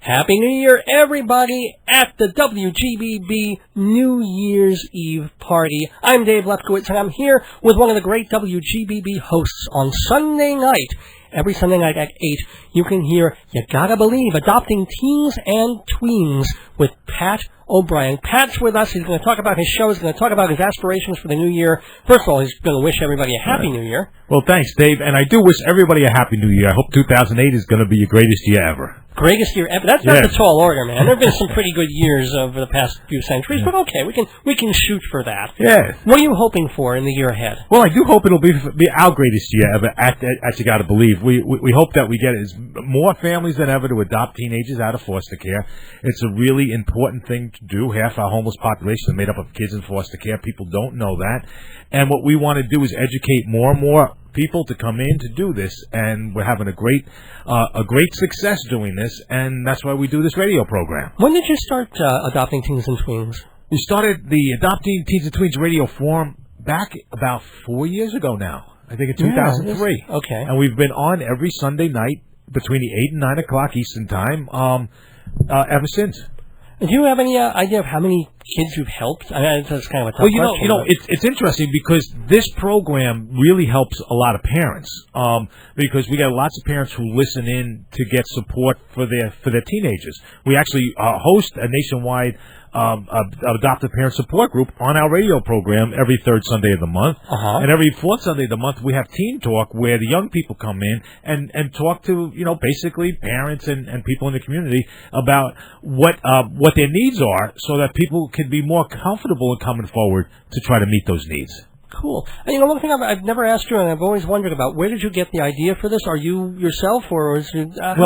Happy New Year, everybody, at the WGBB New Year's Eve party. I'm Dave Lefkowitz, and I'm here with one of the great WGBB hosts on Sunday night. Every Sunday night at 8, you can hear You Gotta Believe, Adopting Teens and Tweens with Pat O'Brien. Pat's with us. He's going to talk about his show. He's going to talk about his aspirations for the new year. First of all, he's going to wish everybody a Happy New Year. Well, thanks, Dave. And I do wish everybody a Happy New Year. I hope 2008 is going to be your greatest year ever. Greatest year ever. That's not a tall order, man. There have been some pretty good years over the past few centuries, but okay, we can shoot for that. Yeah. What are you hoping for in the year ahead? Well, I do hope it'll be our greatest year ever. At You Gotta Believe, we hope that we get more families than ever to adopt teenagers out of foster care. It's a really important thing to do. Half our homeless population is made up of kids in foster care. People don't know that, and what we want to do is educate more and more people to come in to do this, and we're having a great success doing this, and that's why we do this radio program. When did you start Adopting Teens and Tweens? We started the Adopting Teens and Tweens radio forum back about 4 years ago now. I think in 2003. Okay. And we've been on every Sunday night between the 8 and 9 o'clock Eastern Time ever since. Do you have any idea of how many kids you've helped? I mean, that's kind of a tough question. Well, it's interesting because this program really helps a lot of parents. Because we got lots of parents who listen in to get support for their teenagers. We actually host a nationwide adoptive parent support group on our radio program every third Sunday of the month. And every fourth Sunday of the month we have Teen Talk, where the young people come in and talk to, basically parents and people in the community about what their needs are, so that people can be more comfortable in coming forward to try to meet those needs. Cool. And one thing I've never asked you, and I've always wondered about, where did you get the idea for this? Are you yourself, or is it... I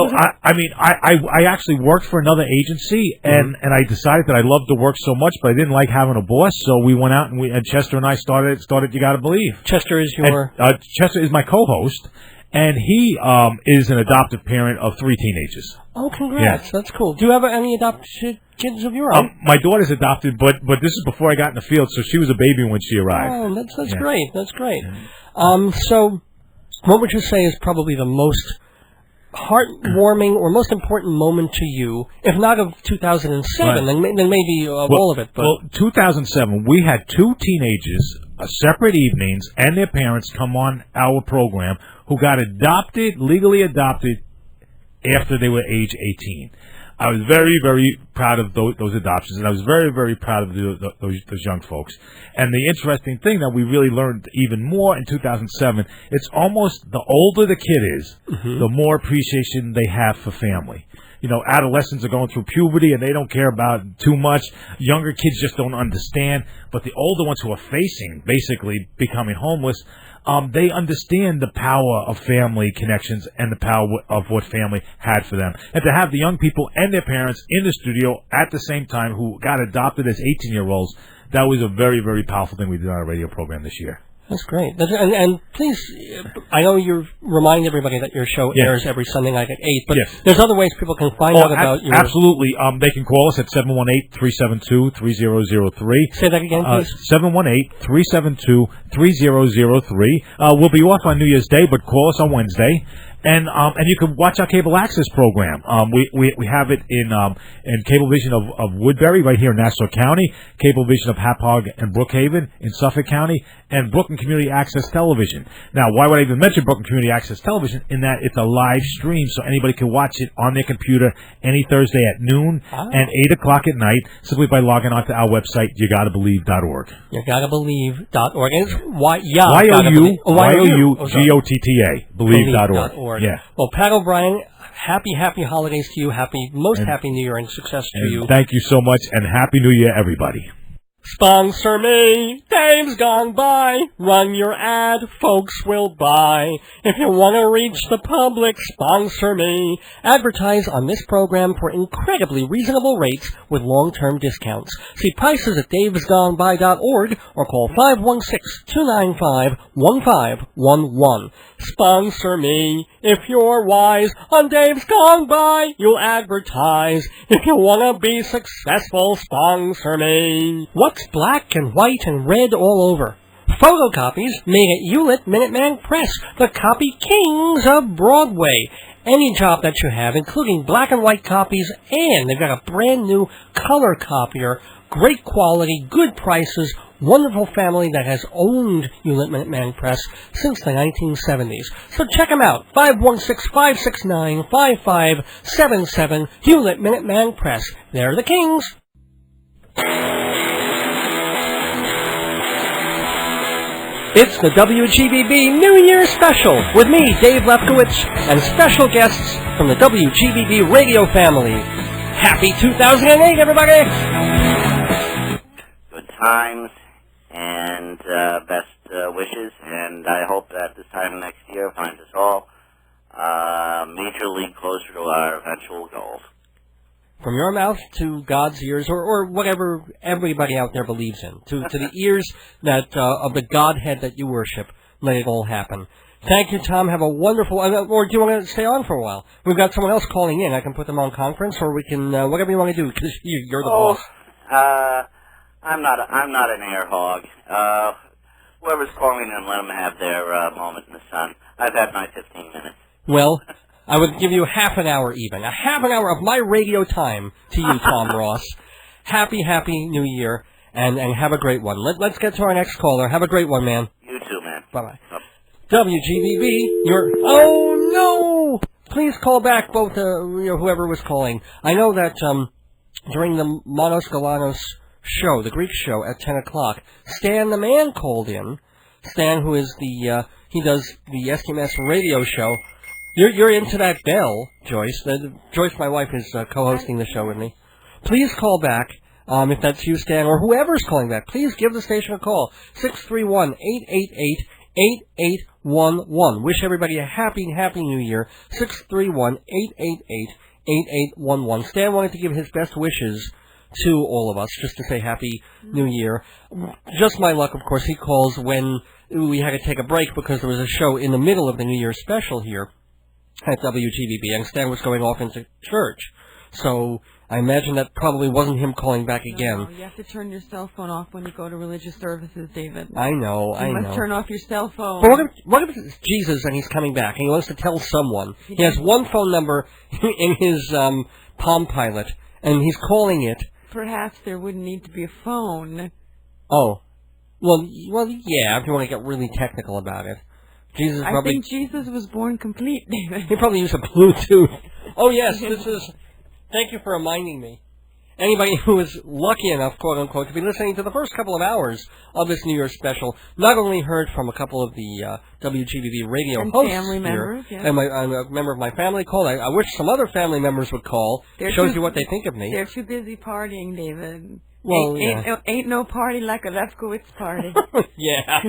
actually worked for another agency, and I decided that I loved to work so much, but I didn't like having a boss, so we went out, and Chester and I started You Gotta Believe. Chester is your... Chester is my co-host, and he is an adoptive parent of 3 teenagers. Oh, congrats. Yeah. That's cool. Do you have any adopted kids of your own? My daughter's adopted, but this is before I got in the field, so she was a baby when she arrived. Oh, that's great. That's great. So what would you say is probably the most heartwarming or most important moment to you, if not of 2007, then maybe all of it? But. Well, 2007, we had 2 teenagers, separate evenings, and their parents come on our program who got legally adopted, after they were age 18. I was very, very proud of those adoptions, and I was very, very proud of those young folks. And the interesting thing that we really learned even more in 2007, it's almost the older the kid is, the more appreciation they have for family. Adolescents are going through puberty, and they don't care about too much. Younger kids just don't understand. But the older ones who are facing, basically, becoming homeless, they understand the power of family connections and the power of what family had for them. And to have the young people and their parents in the studio at the same time who got adopted as 18-year-olds, that was a very, very powerful thing we did on our radio program this year. That's great. And please, I know you remind everybody that your show airs every Sunday night at 8, but there's other ways people can find out about your... Absolutely. They can call us at 718-372-3003. Say that again, please. 718-372-3003. We'll be off on New Year's Day, but call us on Wednesday. And you can watch our cable access program. We have it in Cablevision of Woodbury right here in Nassau County, Cablevision of Hapog and Brookhaven in Suffolk County, and Brooklyn Community Access Television. Now, why would I even mention Brooklyn Community Access Television? In that it's a live stream, so anybody can watch it on their computer any Thursday at noon and 8 o'clock at night, simply by logging onto our website, YouGottaBelieve.org. YouGottaBelieve.org. And it's Y-O-U-G-O-T-T-A, Believe.org. Yeah. Well, Pat O'Brien, happy holidays to you. Happy New Year and success to you. Thank you so much, and Happy New Year, everybody. Sponsor me, Dave's Gone By. Run your ad, folks will buy. If you want to reach the public, sponsor me. Advertise on this program for incredibly reasonable rates with long-term discounts. See prices at davesgoneby.org or call 516-295-1511. Sponsor me. If you're wise, on Dave's Gone By, you'll advertise. If you want to be successful, sponsor me. What's black and white and red all over? Photocopies made at Hewlett Minuteman Press, the copy kings of Broadway. Any job that you have, including black and white copies, and they've got a brand new color copier, great quality, good prices, wonderful family that has owned Hewlett Minuteman Press since the 1970s. So check them out, 516-569-5577, Hewlett Minuteman Press. They're the kings. It's the WGBB New Year Special with me, Dave Lefkowitz, and special guests from the WGBB radio family. Happy 2008, everybody! Good times and best wishes, and I hope that this time next year finds us all majorly closer to our eventual goals. From your mouth to God's ears, or whatever everybody out there believes in, to the ears that of the Godhead that you worship, let it all happen. Thank you, Tom. Have a wonderful... or do you want to stay on for a while? We've got someone else calling in. I can put them on conference, or we can... whatever you want to do, because you're the boss. I'm not an air hog. Whoever's calling in, let them have their moment in the sun. I've had my 15 minutes. Well... I would give you half an hour even. A half an hour of my radio time to you, Tom Ross. Happy New Year, and have a great one. Let's get to our next caller. Have a great one, man. You too, man. Bye-bye. WGBB, oh, no! Please call back both, whoever was calling. I know that during the Monos Galanos show, the Greek show, at 10 o'clock, Stan the Man called in. Stan, who is he does the SKMS radio show. You're into that bell, Joyce. Joyce, my wife, is co-hosting the show with me. Please call back, if that's you, Stan, or whoever's calling back. Please give the station a call, 631-888-8811. Wish everybody a happy New Year, 631-888-8811. Stan wanted to give his best wishes to all of us, just to say Happy New Year. Just my luck, of course, he calls when we had to take a break because there was a show in the middle of the New Year special here at WGBB, and Stan was going off into church. So I imagine that probably wasn't him calling back again. No, you have to turn your cell phone off when you go to religious services, David. I know. You must turn off your cell phone. But what if it's Jesus and he's coming back and he wants to tell someone? He has one phone number in his Palm Pilot, and he's calling it. Perhaps there wouldn't need to be a phone. Oh. Well, yeah, if you want to get really technical about it. Jesus I think Jesus was born complete, David. He probably used a Bluetooth. Oh, yes, thank you for reminding me. Anybody who is lucky enough, quote-unquote, to be listening to the first couple of hours of this New Year's special, not only heard from a couple of the WGBB radio hosts family members, here, and a member of my family called. I wish some other family members would call. Shows you what they think of me. They're too busy partying, David. Well, ain't no party like a Lefkowitz party. Yeah.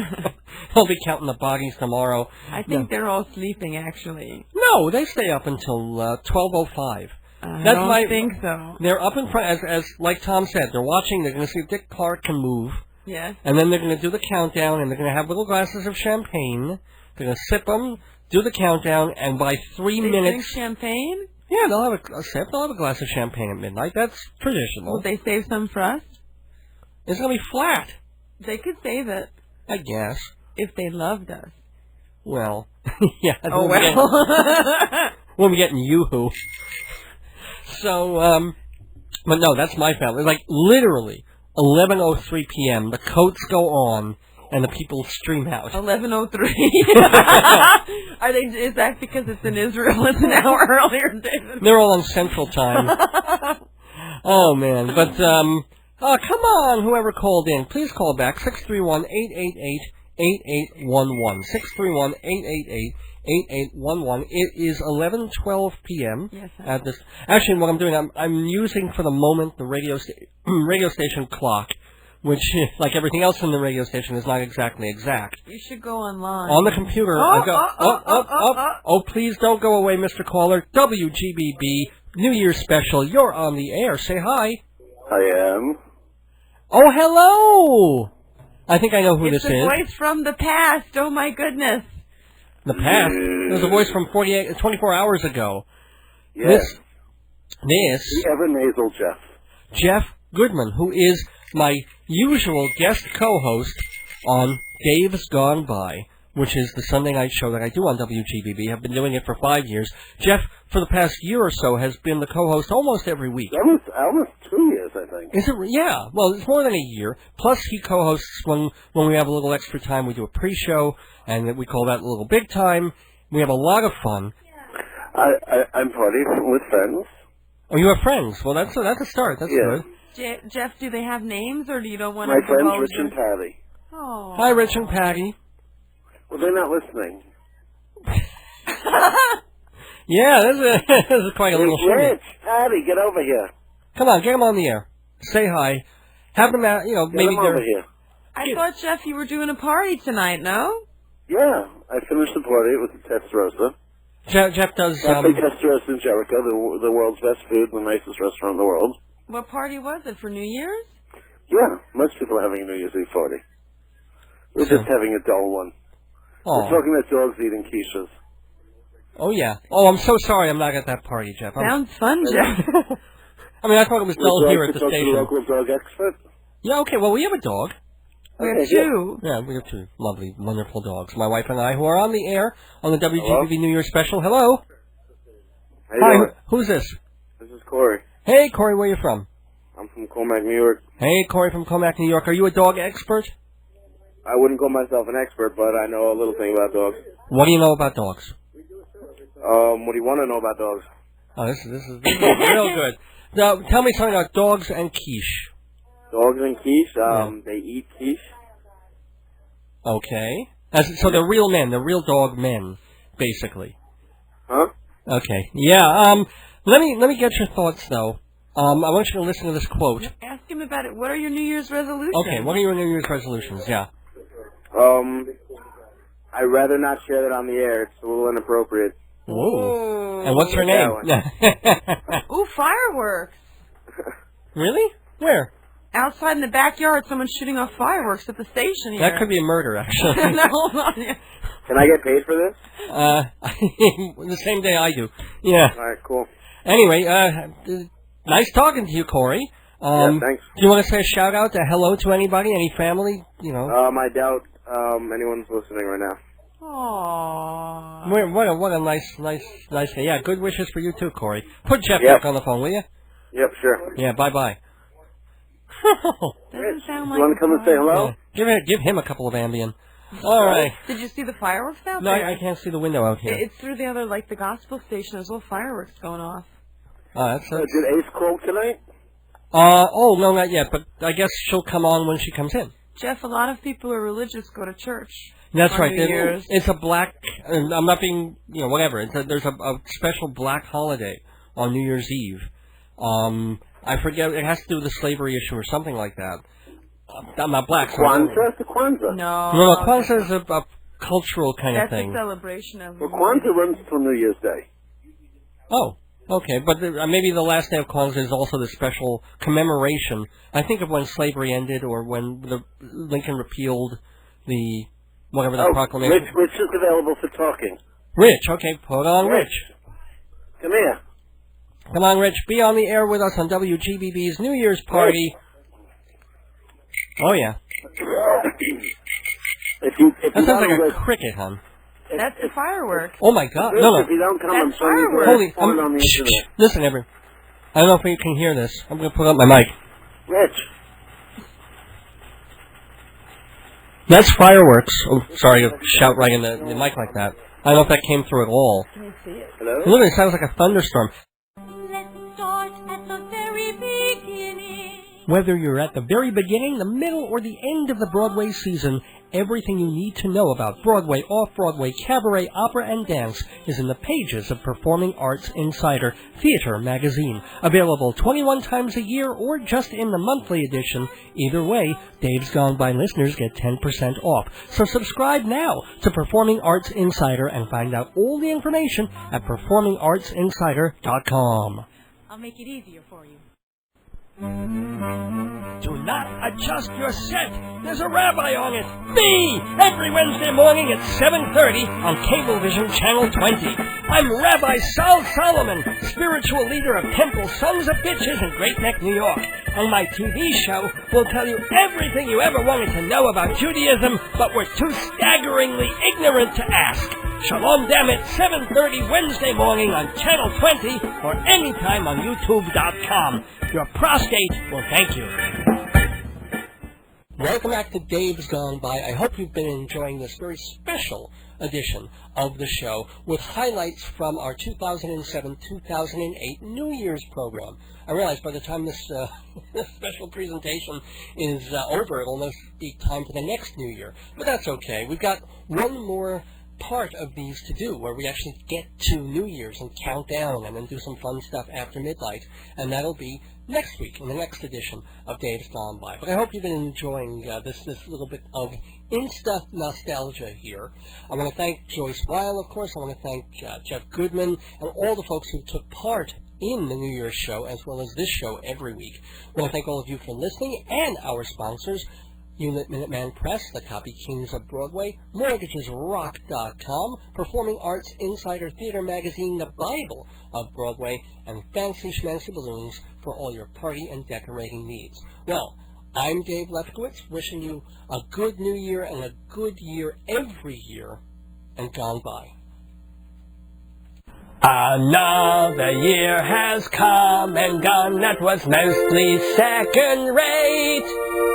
I'll be counting the bodies tomorrow. I think they're all sleeping, actually. No, they stay up until 12:05. I don't think so. They're up in front, as like Tom said, they're watching, they're going to see if Dick Clark can move. Yes. And then they're going to do the countdown, and they're going to have little glasses of champagne. They're going to sip them, do the countdown, and by 3 minutes... They drink champagne? Yeah, they'll have a sip. They'll have a glass of champagne at midnight. That's traditional. Will they save some for us? It's going to be flat. They could save it. I guess. If they loved us. Well, yeah. Oh, well. We'll be getting Yoo-hoo. So, but no, that's my family. Like, literally, 11:03 p.m., the coats go on, and the people stream out. 11:03. Are they? Is that because it's in Israel? It's an hour earlier, David. They're all on Central Time. Oh man, but come on, whoever called in, please call back 631-888-8811. 631-888-8811. It is 11:12 p.m. Yes, at this. Actually, what I'm doing, I'm using for the moment the radio station clock, which, like everything else in the radio station, is not exactly exact. You should go online. On the computer, I've got... Oh, please don't go away, Mr. Caller. WGBB, New Year's Special. You're on the air. Say hi. I am. Oh, hello! I think I know who It's this a is. voice from the past. Oh, my goodness. The past? It was a voice from 24 hours ago. Yes. This... The ever-nasal Jeff. Jeff Goodman, who is my usual guest co-host on Dave's Gone By, which is the Sunday night show that I do on WGBB. I've been doing it for 5 years. Jeff, for the past year or so, has been the co-host almost every week. Almost 2 years, I think. Is it? Yeah. Well, it's more than a year. Plus, he co-hosts when we have a little extra time. We do a pre-show, and we call that a little big time. We have a lot of fun. I'm partying with friends. Oh, you have friends? Well, that's a start. That's good. Jeff, do they have names, or do you don't want to? My friends Rich and Patty. Oh. Hi, Rich and Patty. Well, they're not listening. Yeah, this is quite a little short. Rich, Patty, get over here. Come on, get them on the air. Say hi. Have them out, maybe them over here. I thought, Jeff, you were doing a party tonight, no? Yeah, I finished the party with the Testarossa. Jeff does... Testarossa in Jericho, the world's best food, the nicest restaurant in the world. What party was it, for New Year's? Yeah, most people are having a New Year's Eve party. We're just having a dull one. Oh. We're talking about dogs eating quiches. Oh, yeah. Oh, I'm so sorry I'm not at that party, Jeff. Sounds fun, Jeff. I mean, I thought it was dull here at the station. The local dog expert? Yeah, okay, well, we have a dog. We have two. Yeah, we have two lovely, wonderful dogs. My wife and I, who are on the air on the WGBB New Year Special. Hello. Hi, who's this? This is Cory. Hey, Cory, where are you from? I'm from Comac, New York. Hey, Cory from Comac, New York. Are you a dog expert? I wouldn't call myself an expert, but I know a little thing about dogs. What do you know about dogs? What do you want to know about dogs? Oh, this is real good. Now, tell me something about dogs and quiche. Dogs and quiche? They eat quiche. Okay. So they're real men. They're real dog men, basically. Huh? Okay. Yeah. Let me get your thoughts, though. I want you to listen to this quote. Ask him about it. What are your New Year's resolutions? Okay, what are your New Year's resolutions? Yeah. I'd rather not share that on the air. It's a little inappropriate. Ooh. And what's her name? Ooh, fireworks. Really? Where? Outside in the backyard, someone's shooting off fireworks at the station here. That could be a murder, actually. No, hold on. Can I get paid for this? The same day I do. Yeah. All right, cool. Anyway, nice talking to you, Cory. Yeah, thanks. Do you want to say a shout-out to hello to anybody, any family, I doubt anyone's listening right now. Aww. What a nice day. Yeah, good wishes for you too, Cory. Put Jeff back on the phone, will you? Yep, sure. Yeah, bye-bye. Doesn't sound like you want to come and say hello? Give him a couple of Ambien. All right. Did you see the fireworks out No, there? I can't see the window out here. It's through the other, the gospel station. There's little fireworks going off. That's did Ace call tonight? No, not yet, but I guess she'll come on when she comes in. Jeff, a lot of people who are religious go to church. That's right. New Year's. It's a black, I'm not being, whatever. There's a special black holiday on New Year's Eve. I forget, it has to do with the slavery issue or something like that. I'm not black. Kwanzaa? The Kwanzaa? No, Kwanzaa is a cultural kind of thing. That's a celebration of... Well, Kwanzaa runs till New Year's Day. Oh, okay. But maybe the last day of Kwanzaa is also the special commemoration, I think, of when slavery ended or when Lincoln repealed the... whatever the proclamation... Rich is available for talking. Rich, okay, put on Rich. Come here. Come on, Rich, be on the air with us on WGBB's New Year's party. Oh, yeah. If you That sounds want like to a cricket, hon. That's the fireworks. Oh, my God. No. If you don't come on That's Sunday, fireworks. Holy, on the shh, internet. listen, everyone. I don't know if you can hear this. I'm going to put up my mic. Rich. That's fireworks. Oh, sorry to shout right in the mic like that. I don't know if that came through at all. Can you see it? Hello? It literally sounds like a thunderstorm. Let's start at the very beginning. Whether you're at the very beginning, the middle, or the end of the Broadway season, everything you need to know about Broadway, off-Broadway, cabaret, opera, and dance is in the pages of Performing Arts Insider Theater magazine. Available 21 times a year or just in the monthly edition. Either way, Dave's Gone By listeners get 10% off. So subscribe now to Performing Arts Insider and find out all the information at performingartsinsider.com. I'll make it easier for you. Do not adjust your set. There's a rabbi on it. Me! Every Wednesday morning at 7:30 on Cablevision Channel 20. I'm Rabbi Sal Solomon, spiritual leader of Temple Sons of Bitches in Great Neck, New York. And my TV show will tell you everything you ever wanted to know about Judaism, but were too staggeringly ignorant to ask. Shalom Dem at 7:30 Wednesday morning on Channel 20 or anytime on YouTube.com. Your prostate will thank you. Welcome back to Dave's Gone By. I hope you've been enjoying this very special edition of the show with highlights from our 2007-2008 New Year's program. I realize by the time this special presentation is over, it'll almost be time for the next New Year. But that's okay. We've got one more part of these to do where we actually get to New Year's and count down and then do some fun stuff after midnight, and that'll be next week in the next edition of Dave's Gone By. But I hope you've been enjoying this little bit of Insta nostalgia here. I want to thank Joyce Weil, of course. I want to thank Jeff Goodman and all the folks who took part in the New Year's show as well as this show every week. I want to thank all of you for listening and our sponsors, Unit Minuteman Press, the Copy Kings of Broadway, MortgagesRock.com, Performing Arts Insider Theater Magazine, the Bible of Broadway, and Fancy Schmancy Balloons for all your party and decorating needs. Well, I'm Dave Lefkowitz, wishing you a good New Year and a good year every year, and gone by. Another year has come and gone that was mostly second rate.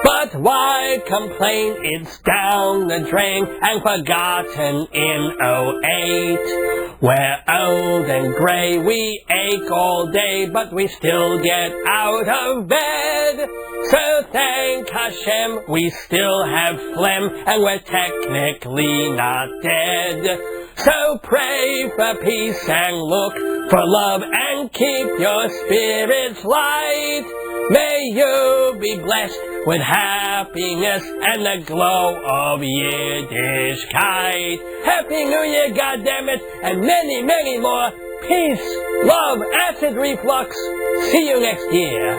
But why complain? It's down the drain and forgotten in '08. We're old and gray, we ache all day, but we still get out of bed. So thank Hashem, we still have phlegm and we're technically not dead. So pray for peace and look for love and keep your spirits light. May you be blessed with happiness and the glow of Yiddishkeit. Happy New Year, goddammit, and many, many more. Peace, love, acid reflux. See you next year.